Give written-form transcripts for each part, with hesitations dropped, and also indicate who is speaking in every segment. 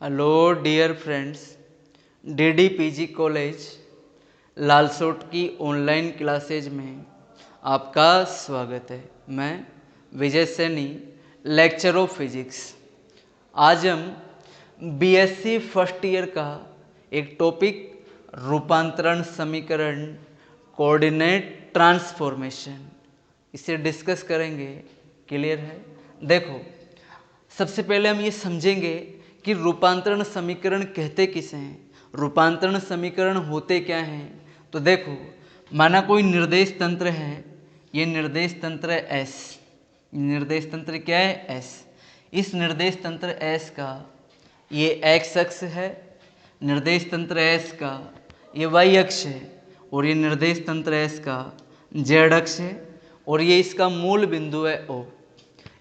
Speaker 1: Hello dear friends, DDPG college Lalsot की online classes में आपका स्वागत है। मैं Vijay Saini, lecture of physics. आज हम बीएससी फर्स्ट ईयर का एक टॉपिक रूपांतरण समीकरण, कोऑर्डिनेट ट्रांसफॉर्मेशन, इसे डिस्कस करेंगे। क्लियर है? देखो, सबसे पहले हम ये समझेंगे कि रूपांतरण समीकरण कहते किसे हैं, रूपांतरण समीकरण होते क्या हैं। तो देखो, माना कोई निर्देश तंत्र है, ये निर्देश तंत्र है एस। निर्देश तंत्र क्या है? एस। इस निर्देश तंत्र एस का ये एक्स अक्ष है, निर्देश तंत्र एस का ये वाई अक्ष है, और ये निर्देश तंत्र एस का जेड अक्ष है, और ये इसका मूल बिंदु है ओ।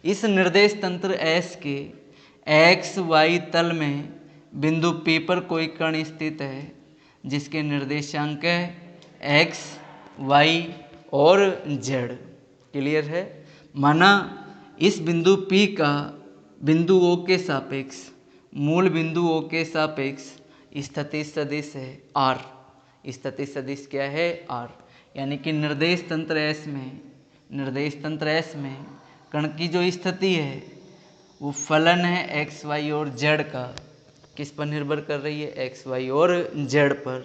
Speaker 1: इस निर्देश तंत्र एस के एक्स वाई तल में बिंदु P पर कोई कण स्थित है जिसके निर्देशांक है एक्स, वाई और जेड। क्लियर है? माना इस बिंदु P का बिंदु O के सापेक्ष, मूल बिंदु O के सापेक्ष स्थिति सदिश है R। स्थिति सदिश क्या है? R। यानी कि निर्देश तंत्र S में कण की जो स्थिति है वो फलन है एक्स वाई और जेड का। किस पर निर्भर कर रही है? एक्स वाई और जेड पर।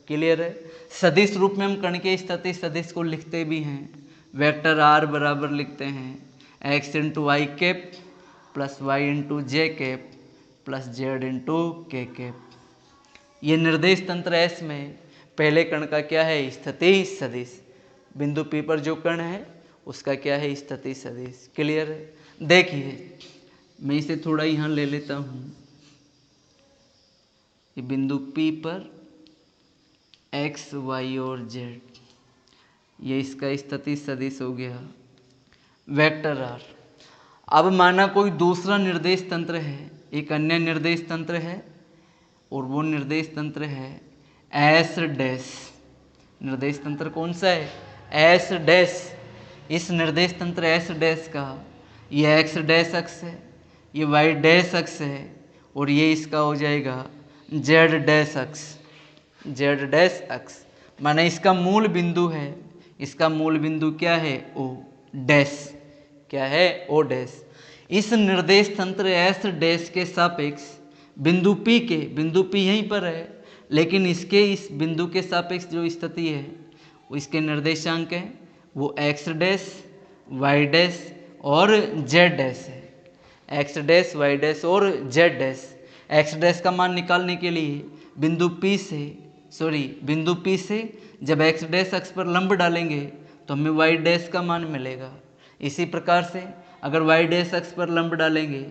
Speaker 1: क्लियर है? सदिश रूप में हम कण के स्थिति सदिश को लिखते भी हैं। वेक्टर आर बराबर लिखते हैं X into Y cap plus Y into J cap plus Z into K cap. ये निर्देश तंत्र एस में पहले कण का क्या है? स्थिति सदिश। बिंदु P पर जो कण है उसका क्या है? स्थिति सदिश। क्लियर है? देखिए, मैं इसे थोड़ा यहाँ ले लेता हूँ। ये बिंदु P पर x, y और z, ये इसका स्थिति सदिश हो गया वेक्टर r। अब माना कोई दूसरा निर्देश तंत्र है, एक अन्य निर्देश तंत्र है, और वो निर्देश तंत्र है एस डैश। निर्देश तंत्र कौन सा है? S dash. इस निर्देश तंत्र एस डैश का ये एक्स डैश अक्ष है, ये वाई डैश अक्ष है, और ये इसका हो जाएगा जेड डैश अक्ष। जेड डैश अक्ष माना इसका मूल बिंदु है, इसका मूल बिंदु क्या है? O dash. क्या है? O dash. इस निर्देश तंत्र एस डैश के सापेक्ष बिंदु P यहीं पर है, लेकिन इसके इस बिंदु के सापेक्ष जो स्थिति है वो इसके निर्देशांक है, वो एक्स डैश, वाई डैश और जेड डैश है। एक्स डैश, वाई डैश और जेड डैश। एक्स डैश का मान निकालने के लिए बिंदु P से जब एक्स डैश अक्ष पर लंब डालेंगे तो हमें वाई डैश का मान मिलेगा। इसी प्रकार से अगर वाई डैश अक्ष पर लंब डालेंगे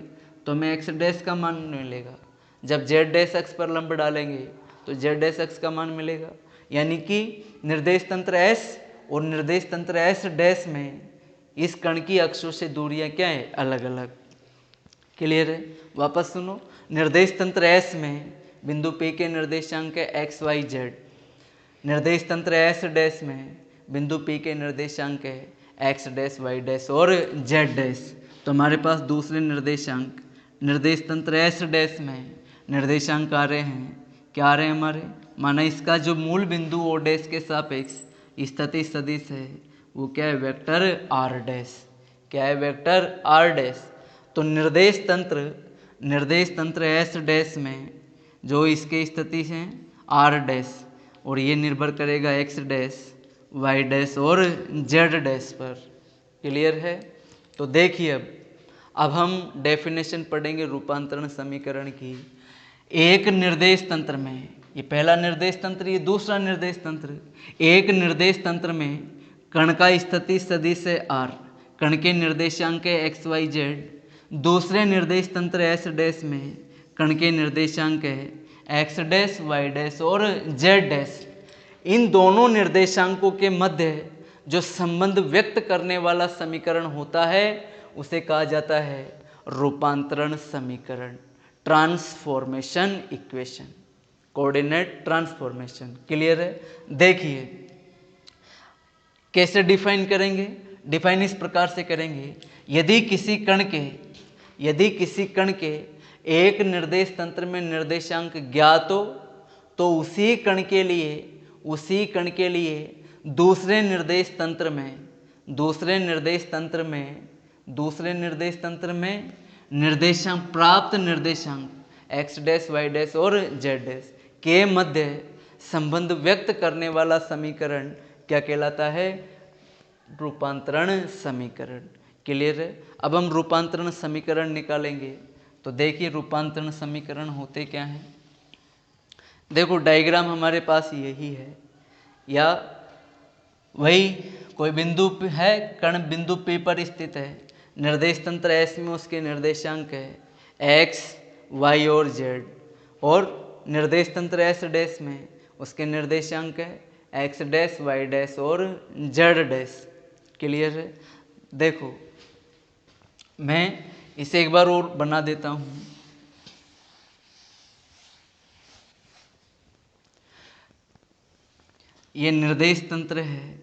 Speaker 1: तो हमें एक्स डैश का मान मिलेगा। जब जेड डैश अक्ष पर लंब डालेंगे तो जेड डैश अक्ष का मान मिलेगा। यानी कि निर्देश तंत्र एस और निर्देश तंत्र एस डैश में इस कण की अक्षों से दूरियां क्या है? अलग अलग। क्लियर है? वापस सुनो, निर्देश तंत्र एस में बिंदु P के निर्देशांक है एक्स वाई जेड। निर्देश तंत्र एस डैश में बिंदु P के निर्देशांक है एक्स डैश, वाई डैश और जेड डैश। तो हमारे पास दूसरे निर्देशांक निर्देश तंत्र एस डैश में निर्देशांक आ रहे हैं। क्या आ रहे हैं हमारे? माना इसका जो मूल बिंदु ओ डैश के सापेक्ष स्थिति सदिश है वो क्या है? Vector R dash. क्या है? Vector R dash. तो निर्देश तंत्र एस डैश में जो इसके स्थिति हैं आर डैश, और ये निर्भर करेगा एक्स डैश, वाई डैश और जेड डैश पर। क्लियर है? तो देखिए, अब हम डेफिनेशन पढ़ेंगे रूपांतरण समीकरण की। एक निर्देश तंत्र में, ये पहला निर्देश तंत्र, ये दूसरा निर्देश तंत्र। एक निर्देश तंत्र में कण का स्थिति सदिश है R, कण के निर्देशांक है एक्स वाई जेड। दूसरे निर्देश तंत्र एस डैश में कण के निर्देशांक है एक्स डैश, वाई डैश और जेड डैश। इन दोनों निर्देशांकों के मध्य जो संबंध व्यक्त करने वाला समीकरण होता है उसे कहा जाता है रूपांतरण समीकरण, transformation equation, coordinate transformation. Clear है? देखिए कैसे डिफाइन करेंगे। डिफाइन इस प्रकार से करेंगे, यदि किसी कण के एक निर्देश तंत्र में निर्देशांक ज्ञात हो तो उसी कण के लिए दूसरे निर्देश तंत्र में निर्देशांक प्राप्त निर्देशांक एक्स डैश वाई डैश और जेड डैश के मध्य संबंध व्यक्त करने वाला समीकरण क्या कहलाता है? रूपांतरण समीकरण। क्लियर है? अब हम रूपांतरण समीकरण निकालेंगे। तो देखिए रूपांतरण समीकरण होते क्या हैं। देखो डायग्राम हमारे पास यही है, या वही कोई बिंदु है, कण बिंदु P पर स्थित है, निर्देश तंत्र S में उसके निर्देशांक है x, y और z, और निर्देश तंत्र S डैश में उसके निर्देशांक है x डैश, y डैश और z डैश। क्लियर है? देखो मैं इसे एक बार और बना देता हूँ। ये निर्देश तंत्र है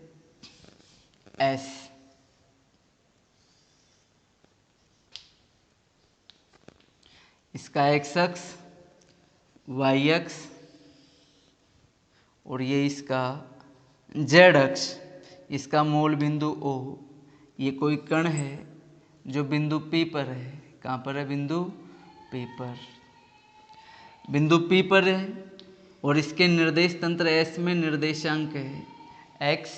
Speaker 1: S, इसका x अक्ष, y अक्ष और ये इसका z अक्ष, इसका मूल बिंदु O। ये कोई कण है जो बिंदु P पर है। कहाँ पर है? बिंदु P पर। बिंदु P पर है और इसके निर्देश तंत्र S में निर्देशांक है x,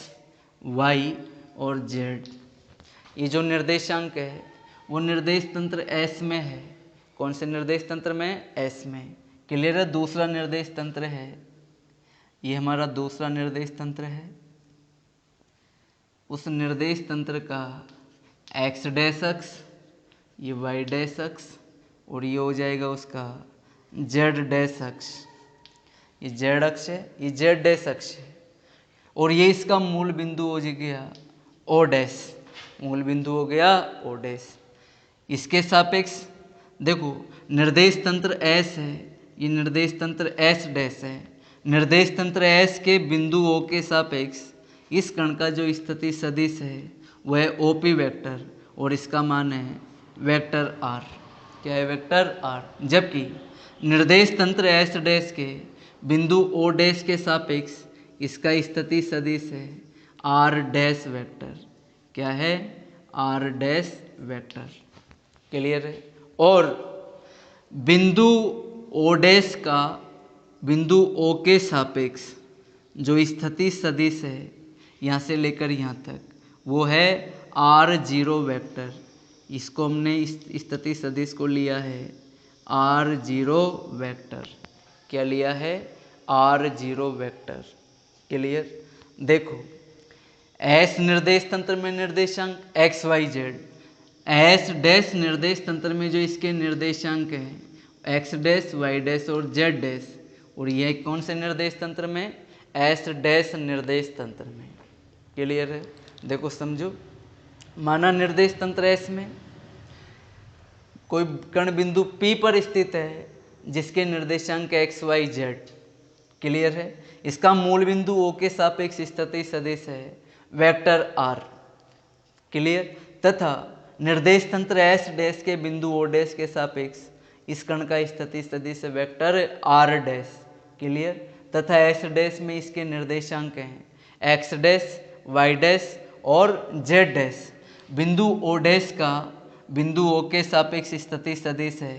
Speaker 1: y और z। ये जो निर्देशांक है वो निर्देश तंत्र S में है। कौन से निर्देश तंत्र में? S में। क्लियर है? दूसरा निर्देश तंत्र है, ये हमारा दूसरा निर्देश तंत्र है। उस निर्देश तंत्र का x डैश अक्ष, ये y डैश अक्ष और ये हो जाएगा उसका z डैश अक्ष। ये z अक्ष है, ये z डैश अक्ष है और ये इसका मूल बिंदु हो गया O डैश। मूल बिंदु हो गया O डैश। इसके सापेक्ष देखो निर्देश तंत्र S है, ये निर्देश तंत्र S डैश है। निर्देश तंत्र S के बिंदु O के सापेक्ष इस कण का जो स्थिति सदिश है वह OP वेक्टर और इसका मान है वेक्टर R। क्या है? Vector R। जबकि निर्देश तंत्र S डैश के बिंदु O डैश के सापेक्ष इसका स्थिति सदिश है R डैश वेक्टर। क्या है? R dash vector. क्लियर है? और बिंदु O डैश का बिंदु O के सापेक्ष जो स्थिति सदिश है यहाँ से लेकर यहाँ तक वो है R0 वेक्टर। इसको हमने इस स्थिति सदिश को लिया है R0 वेक्टर। क्या लिया है? R0 vector. क्लियर? देखो S निर्देश तंत्र में निर्देशांक x y z, S dash निर्देश तंत्र में जो इसके निर्देशांक हैं x डैश, y डैश और z डैश, और यह कौन से निर्देश तंत्र में? S डैश निर्देश तंत्र में। क्लियर है? देखो समझो, माना निर्देश तंत्र S में कोई कण बिंदु P पर स्थित है जिसके निर्देशांक x y z। क्लियर है? इसका मूल बिंदु O के सापेक्ष स्थिति सदिश है वेक्टर R। क्लियर? तथा निर्देश तंत्र S डैश के बिंदु O डैश के सापेक्ष इस कण का स्थिति सदिश है वेक्टर R डैश। क्लियर? तथा S डैश में इसके निर्देशांक हैं x डैश, y डैश और z डैश। बिंदु O डैश का बिंदु O के सापेक्ष स्थिति सदिश है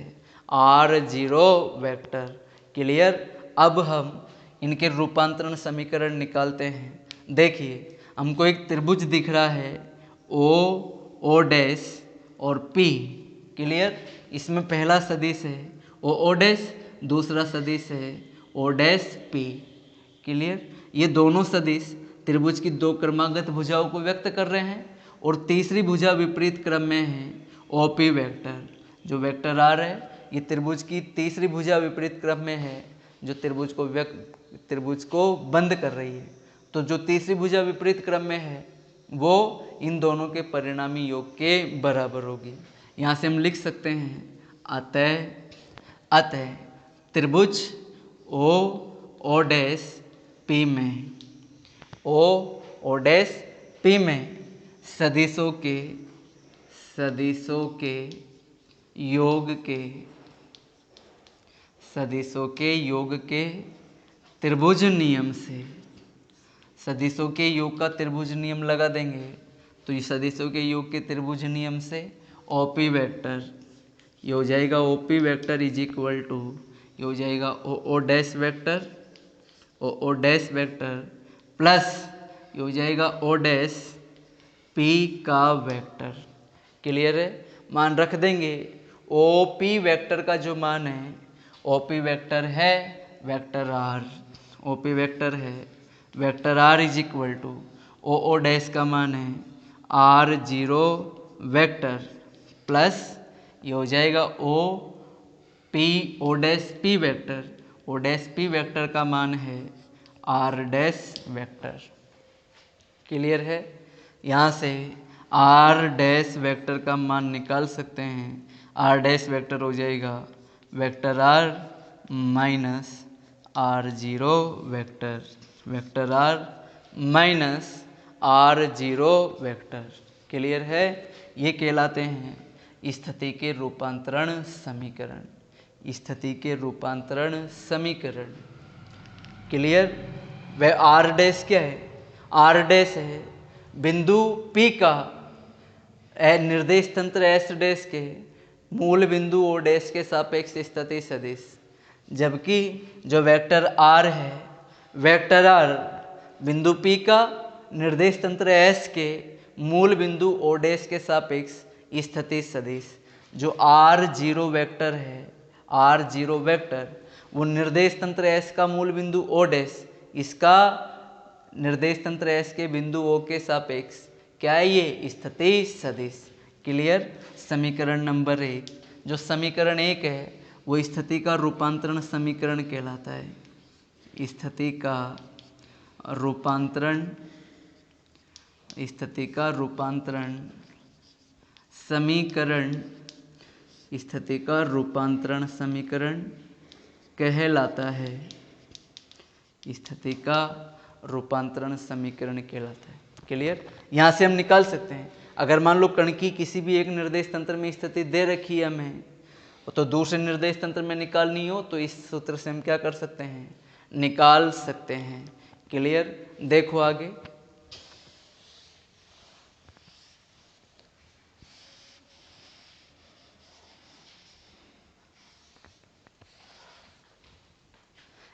Speaker 1: R0 वेक्टर। क्लियर? अब हम इनके रूपांतरण समीकरण निकालते हैं। देखिए हमको एक त्रिभुज दिख रहा है O डैश और P। क्लियर? इसमें पहला सदिश है O डैश, दूसरा सदिश है O डैश P। क्लियर? ये दोनों सदिश त्रिभुज की दो क्रमागत भुजाओं को व्यक्त कर रहे हैं और तीसरी भुजा विपरीत क्रम में है OP वेक्टर। जो वेक्टर R है ये त्रिभुज की तीसरी भुजा विपरीत क्रम में है जो त्रिभुज को बंद कर रही है। तो जो तीसरी भुजा विपरीत क्रम में है वो इन दोनों के परिणामी योग के बराबर होगी। यहाँ से हम लिख सकते हैं अतः त्रिभुज O डैश P में O डैश P में सदिशों के योग के सदिशों के योग के त्रिभुज नियम से, सदिशों के योग का त्रिभुज नियम लगा देंगे तो ये सदिशों के योग के त्रिभुज नियम से ओपी वेक्टर ये हो जाएगा, OP vector is equal to ये हो जाएगा O dash vector, O dash vector plus ये हो जाएगा ओ डैश पी का वेक्टर। क्लियर है? मान रख देंगे। ओ पी वेक्टर का जो मान है, ओ पी वेक्टर है vector R, O P vector है vector R is equal to O dash का मान है आर जीरो वेक्टर प्लस ये हो जाएगा O P O dash P vector, O dash P vector का मान है आर डैश वेक्टर। क्लियर है? यहाँ से आर डैश वेक्टर का मान निकाल सकते हैं। आर डैश वेक्टर हो जाएगा vector R minus R zero vector, vector R minus R zero vector. Clear है? ये कहलाते हैं स्थिति के रूपांतरण समीकरण, स्थिति के रूपांतरण समीकरण। क्लियर? वह आर डैश क्या है? आर डैश है बिंदु P का निर्देश तंत्र एस डैश के मूल बिंदु ओ डैश के सापेक्ष स्थिति सदिश, जबकि जो वेक्टर आर है, वेक्टर आर बिंदु P का निर्देश तंत्र एस के मूल बिंदु ओ डैश के सापेक्ष स्थिति सदिश। जो आर जीरो वेक्टर है, आर जीरो वेक्टर वो निर्देश तंत्र एस का मूल बिंदु ओ डैश, इसका निर्देश तंत्र एस के बिंदु ओ के सापेक्ष क्या है? ये स्थिति सदिश। क्लियर? समीकरण नंबर 1, जो समीकरण 1 है वो स्थिति का रूपांतरण समीकरण कहलाता है। स्थिति का रूपांतरण, स्थिति का रूपांतरण समीकरण, स्थिति का रूपांतरण समीकरण कहलाता है। स्थिति का रूपांतरण समीकरण कहलाता है। क्लियर? यहाँ से हम निकाल सकते हैं, अगर मान लो कण की किसी भी एक निर्देश तंत्र में स्थिति दे रखी है हमें, तो दूसरे निर्देश तंत्र में निकालनी हो तो इस सूत्र से हम क्या कर सकते हैं? निकाल सकते हैं। क्लियर? देखो आगे,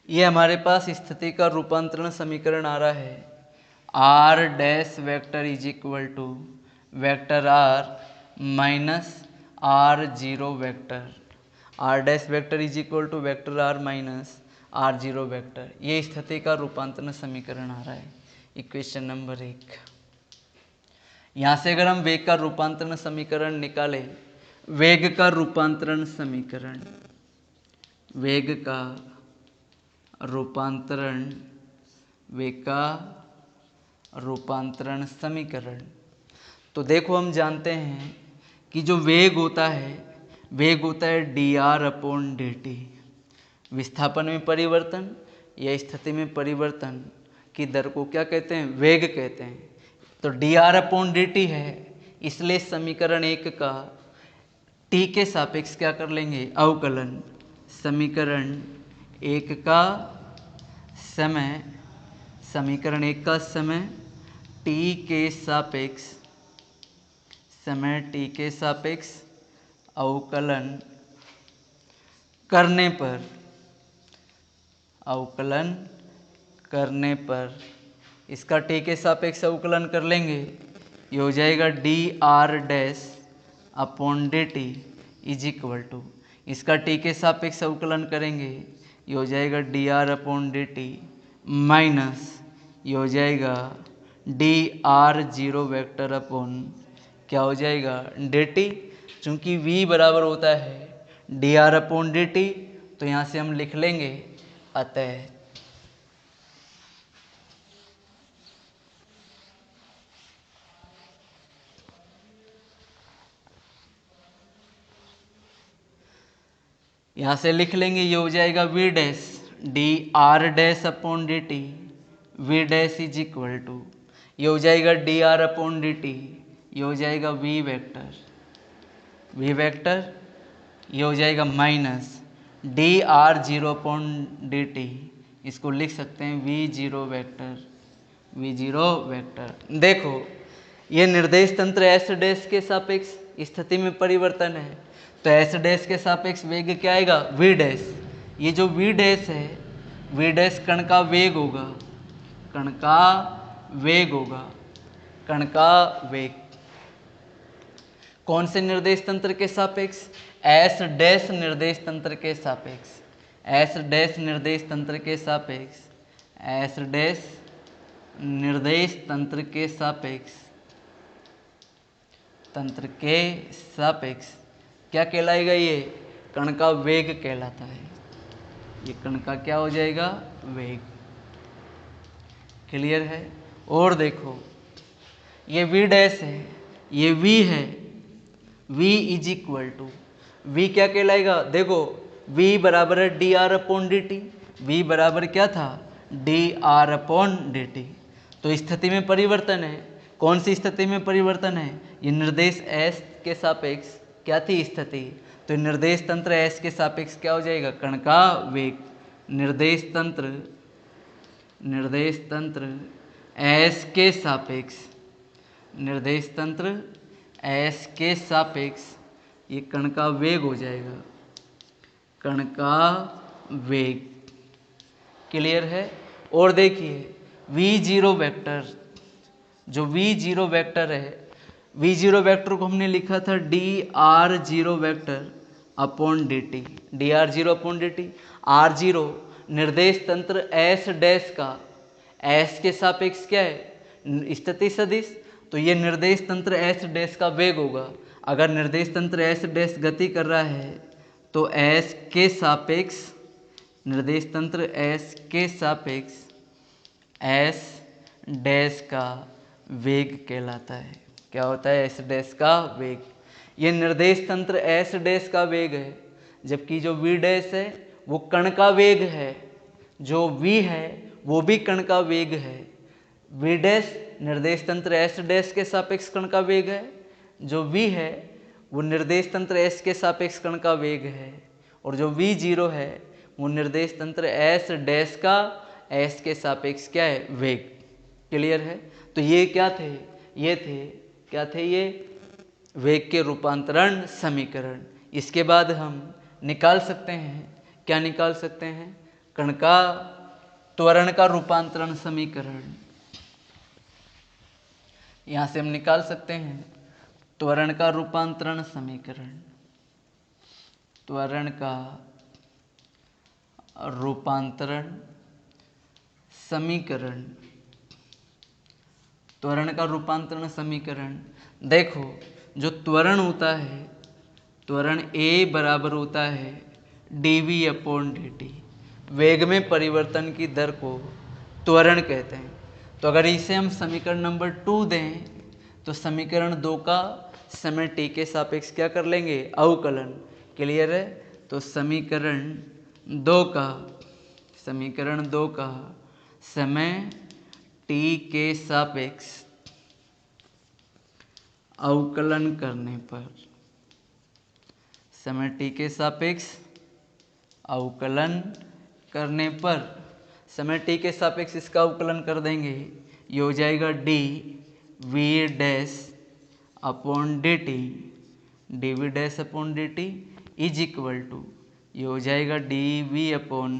Speaker 1: ये हमारे पास स्थिति का रूपांतरण समीकरण आ रहा है। R dash vector is equal to vector R minus R zero vector, R dash vector is equal to vector R minus R zero vector. ये स्थिति का रूपांतरण समीकरण आ रहा है, इक्वेशन नंबर 1। यहाँ से अगर हम वेग का रूपांतरण समीकरण निकालें, वेग का रूपांतरण समीकरण, वेग का रूपांतरण, वेग का रूपांतरण समीकरण, तो देखो हम जानते हैं कि जो वेग होता है, वेग होता है D R upon D T. विस्थापन में परिवर्तन या स्थिति में परिवर्तन की दर को क्या कहते हैं? वेग कहते हैं। तो D R upon D T है, इसलिए समीकरण 1 का टी के सापेक्ष क्या कर लेंगे? अवकलन। समीकरण 1 का समय, समीकरण 1 का समय टी के सापेक्ष, समय टी के सापेक्ष अवकलन करने पर, अवकलन करने पर इसका टी के सापेक्ष अवकलन कर लेंगे, ये हो जाएगा D R dash upon D T is equal to, इसका टी के सापेक्ष अवकलन करेंगे, ये हो जाएगा D R upon D T minus ये हो जाएगा D R zero vector upon क्या हो जाएगा? D T. चूँकि v बराबर होता है D R upon D T, तो यहाँ से हम लिख लेंगे अतः यहाँ से लिख लेंगे, ये हो जाएगा v dash D R dash upon D T, V dash is equal to ये हो जाएगा D R upon D T, ये हो जाएगा वी वेक्टर, वी वेक्टर ये हो जाएगा minus D R zero upon D T, इसको लिख सकते हैं वी जीरो वेक्टर। देखो ये निर्देश तंत्र एस डैश के सापेक्ष स्थिति में परिवर्तन है, तो एस डैश के सापेक्ष वेग क्या आएगा, वी डैश। ये जो वी डैश है, वी डैश कण का वेग होगा, कण का वेग कौन से निर्देश तंत्र के सापेक्ष, एस डैश निर्देश तंत्र के सापेक्ष, एस डैश निर्देश तंत्र के सापेक्ष, एस डैश निर्देश तंत्र के सापेक्ष क्या कहलाएगा, ये कण का वेग कहलाता है। ये कण का क्या हो जाएगा, वेग। क्लियर है। और देखो ये वी डैश है, ये वी है, v is equal to, V क्या कहलाएगा, देखो v बराबर है D R upon D T, V बराबर क्या था, D R upon D T. तो स्थिति में परिवर्तन है, कौन सी स्थिति में परिवर्तन है, ये निर्देश s के सापेक्ष क्या थी स्थिति, तो निर्देश तंत्र s के सापेक्ष क्या हो जाएगा, कण का वेग। निर्देश तंत्र s के सापेक्ष, निर्देश तंत्र s के सापेक्ष ये कण का वेग हो जाएगा, कण का वेग। क्लियर है। और देखिए v0 वेक्टर, जो v0 वेक्टर है, v0 वेक्टर को हमने लिखा था dr0 vector upon dt, dr0 upon dt। r0 निर्देश तंत्र s डैश का s के सापेक्ष क्या है, स्थिति सदिश, तो ये निर्देश तंत्र s डैश का वेग होगा। अगर निर्देश तंत्र s डैश गति कर रहा है तो s के सापेक्ष, निर्देश तंत्र s के सापेक्ष s डैश का वेग कहलाता है। क्या होता है, s डैश का वेग। ये निर्देश तंत्र s डैश का वेग है, जबकि जो v डैश है वो कण का वेग है, जो v है वो भी कण का वेग है। v डैश निर्देश तंत्र s डैश के सापेक्ष कण का वेग है, जो v है वो निर्देश तंत्र s के सापेक्ष कण का वेग है, और जो v0 है वो निर्देश तंत्र s डैश का s के सापेक्ष क्या है, वेग। क्लियर है। तो ये क्या थे, ये थे क्या थे, ये वेग के रूपांतरण समीकरण। इसके बाद हम निकाल सकते हैं, क्या निकाल सकते हैं, कण का त्वरण का रूपांतरण समीकरण। यहां से हम निकाल सकते हैं त्वरण का रूपांतरण समीकरण, त्वरण का रूपांतरण समीकरण, त्वरण का रूपांतरण समीकरण। देखो जो त्वरण होता है, त्वरण a बराबर होता है dv अपॉन dt, वेग में परिवर्तन की दर को त्वरण कहते हैं। तो अगर इसे हम समीकरण नंबर 2 दें तो समीकरण 2 का समय t के सापेक्ष क्या कर लेंगे, अवकलन। क्लियर है। तो समीकरण 2 का समय t के सापेक्ष अवकलन करने पर, समय t के सापेक्ष अवकलन करने पर, समय t के सापेक्ष इसका अवकलन कर देंगे, ये हो जाएगा D V dash upon D T, D V dash upon D T is equal to, ये हो जाएगा D V upon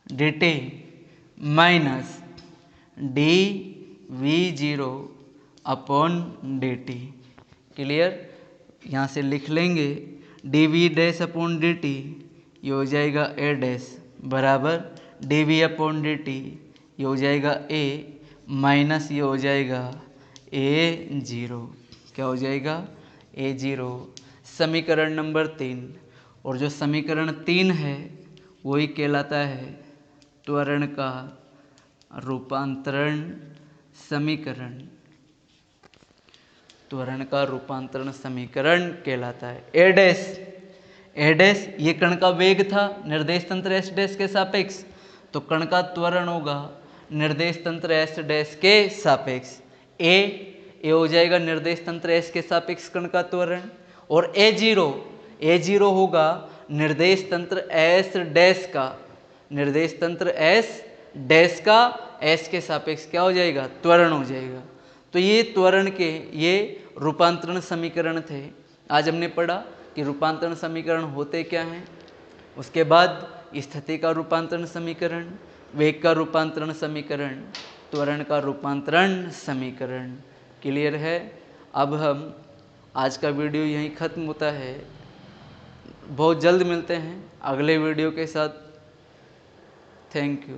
Speaker 1: D T minus D V zero upon D T. Clear. यहाँ से लिख लेंगे D V dash upon D T, ये हो जाएगा ए डैश बराबर D V upon D T, ये हो जाएगा ए माइनस ये हो जाएगा ए जीरो। क्या हो जाएगा, ए जीरो। समीकरण नंबर 3, और जो समीकरण 3 है वही कहलाता है त्वरण का रूपांतरण समीकरण, त्वरण का रूपांतरण समीकरण कहलाता है। ए डैश, ए डैश ये कण का वेग था निर्देश तंत्र एस डैश के सापेक्ष, तो कण का त्वरण होगा निर्देश तंत्र एस डैश के सापेक्ष। ए हो जाएगा निर्देश तंत्र एस के सापेक्ष कण का त्वरण, और ए जीरो होगा निर्देश तंत्र एस डैश का, निर्देश तंत्र एस डैश का एस के सापेक्ष क्या हो जाएगा, त्वरण हो जाएगा। तो ये त्वरण के ये रूपांतरण समीकरण थे। आज हमने पढ़ा कि रूपांतरण समीकरण होते क्या हैं, उसके बाद स्थिति का रूपांतरण समीकरण, वेग का रूपांतरण समीकरण, त्वरण का रूपांतरण समीकरण। क्लियर है। अब हम आज का वीडियो यहीं ख़त्म होता है। बहुत जल्द मिलते हैं अगले वीडियो के साथ। Thank you.